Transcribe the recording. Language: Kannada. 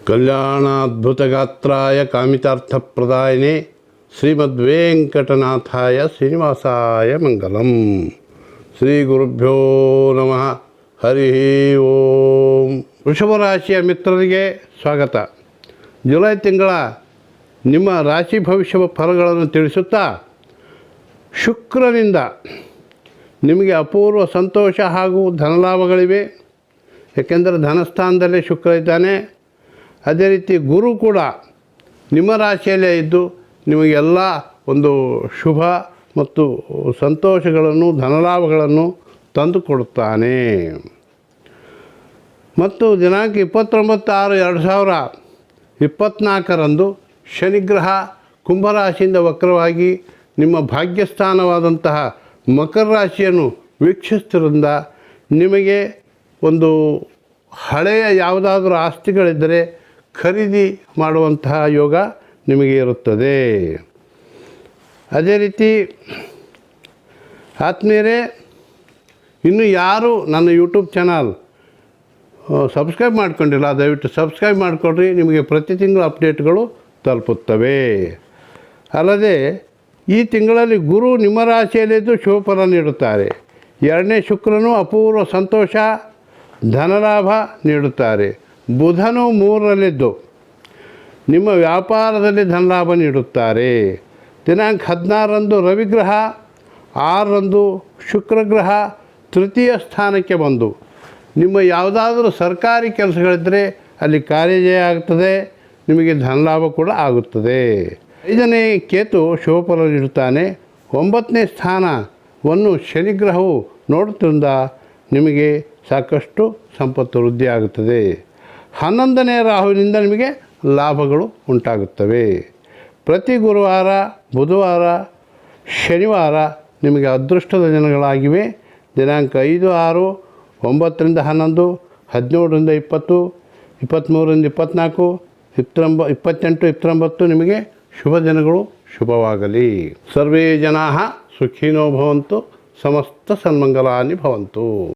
ಕಲ್ಯಾಣಾದ್ಭುತಗಾತ್ರಾಯ ಕಾಮಿತಾರ್ಥಪ್ರದಾಯಿನೇ ಶ್ರೀಮದ್ವೆಂಕಟನಾಥಾಯ ಶ್ರೀನಿವಾಸಾಯ ಮಂಗಲಂ. ಶ್ರೀ ಗುರುಭ್ಯೋ ನಮಃ. ಹರಿ ಓಂ. ವೃಷಭ ರಾಶಿಯ ಮಿತ್ರರಿಗೆ ಸ್ವಾಗತ. ಜುಲೈ ತಿಂಗಳ ನಿಮ್ಮ ರಾಶಿ ಭವಿಷ್ಯ ಫಲಗಳನ್ನು ತಿಳಿಸುತ್ತಾ, ಶುಕ್ರನಿಂದ ನಿಮಗೆ ಅಪೂರ್ವ ಸಂತೋಷ ಹಾಗೂ ಧನಲಾಭಗಳಿವೆ. ಏಕೆಂದರೆ ಧನಸ್ಥಾನದಲ್ಲೇ ಶುಕ್ರ ಇದ್ದಾನೆ. ಅದೇ ರೀತಿ ಗುರು ಕೂಡ ನಿಮ್ಮ ರಾಶಿಯಲ್ಲೇ ಇದ್ದು ನಿಮಗೆಲ್ಲ ಒಂದು ಶುಭ ಮತ್ತು ಸಂತೋಷಗಳನ್ನು ಧನಲಾಭಗಳನ್ನು ತಂದುಕೊಡುತ್ತಾನೆ. ಮತ್ತು ದಿನಾಂಕ 29/6/2024 ಶನಿಗ್ರಹ ಕುಂಭರಾಶಿಯಿಂದ ವಕ್ರವಾಗಿ ನಿಮ್ಮ ಭಾಗ್ಯಸ್ಥಾನವಾದಂತಹ ಮಕರ ರಾಶಿಯನ್ನು ವೀಕ್ಷಿಸುವುದರಿಂದ ನಿಮಗೆ ಒಂದು ಹಳೆಯ ಯಾವುದಾದ್ರೂ ಆಸ್ತಿಗಳಿದ್ದರೆ ಖರೀದಿ ಮಾಡುವಂತಹ ಯೋಗ ನಿಮಗೆ ಇರುತ್ತದೆ. ಅದೇ ರೀತಿ ಆತ್ಮೀಯರೇ, ಇನ್ನು ಯಾರು ನನ್ನ ಯೂಟ್ಯೂಬ್ ಚಾನಲ್ ಸಬ್ಸ್ಕ್ರೈಬ್ ಮಾಡ್ಕೊಂಡಿಲ್ಲ, ದಯವಿಟ್ಟು ಸಬ್ಸ್ಕ್ರೈಬ್ ಮಾಡಿಕೊಡ್ರಿ. ನಿಮಗೆ ಪ್ರತಿ ತಿಂಗಳು ಅಪ್ಡೇಟ್ಗಳು ತಲುಪುತ್ತವೆ. ಅಲ್ಲದೆ ಈ ತಿಂಗಳಲ್ಲಿ ಗುರು ನಿಮ್ಮ ರಾಶಿಯಲ್ಲಿದ್ದು ಶುಭಫಲ ನೀಡುತ್ತಾರೆ. 2ನೇ ಶುಕ್ರನು ಅಪೂರ್ವ ಸಂತೋಷ ಧನಲಾಭ ನೀಡುತ್ತಾರೆ. ಬುಧನು 3ರಲ್ಲಿದ್ದು ನಿಮ್ಮ ವ್ಯಾಪಾರದಲ್ಲಿ ಧನಲಾಭ ನೀಡುತ್ತಾರೆ. ದಿನಾಂಕ 16ರಂದು ರವಿಗ್ರಹ, 6ರಂದು ಶುಕ್ರಗ್ರಹ ತೃತೀಯ ಸ್ಥಾನಕ್ಕೆ ಬಂದು ನಿಮ್ಮ ಯಾವುದಾದ್ರೂ ಸರ್ಕಾರಿ ಕೆಲಸಗಳಿದ್ದರೆ ಅಲ್ಲಿ ಕಾರ್ಯಜಯ ಆಗ್ತದೆ, ನಿಮಗೆ ಧನಲಾಭ ಕೂಡ ಆಗುತ್ತದೆ. 5ನೇ ಕೇತು ಶುಭಫಲ ನೀಡುತ್ತಾನೆ. 9ನೇ ಸ್ಥಾನವನ್ನು ಶನಿಗ್ರಹವು ನೋಡುವುದರಿಂದ ನಿಮಗೆ ಸಾಕಷ್ಟು ಸಂಪತ್ತು ವೃದ್ಧಿ ಆಗುತ್ತದೆ. 11ನೇ ರಾಹುವಿನಿಂದ ನಿಮಗೆ ಲಾಭಗಳು ಉಂಟಾಗುತ್ತವೆ. ಪ್ರತಿ ಗುರುವಾರ, ಬುಧವಾರ, ಶನಿವಾರ ನಿಮಗೆ ಅದೃಷ್ಟದ ದಿನಗಳಾಗಿವೆ. ದಿನಾಂಕ 5, 6, 9ರಿಂದ 11, 17ರಿಂದ 20, 23ರಿಂದ 24, 28, 29 ನಿಮಗೆ ಶುಭ ದಿನಗಳು. ಶುಭವಾಗಲಿ. ಸರ್ವೇ ಜನಾಃ ಸುಖಿನೋ ಭವಂತು. ಸಮಸ್ತ ಸನ್ಮಂಗಲಾನಿ ಭವಂತು.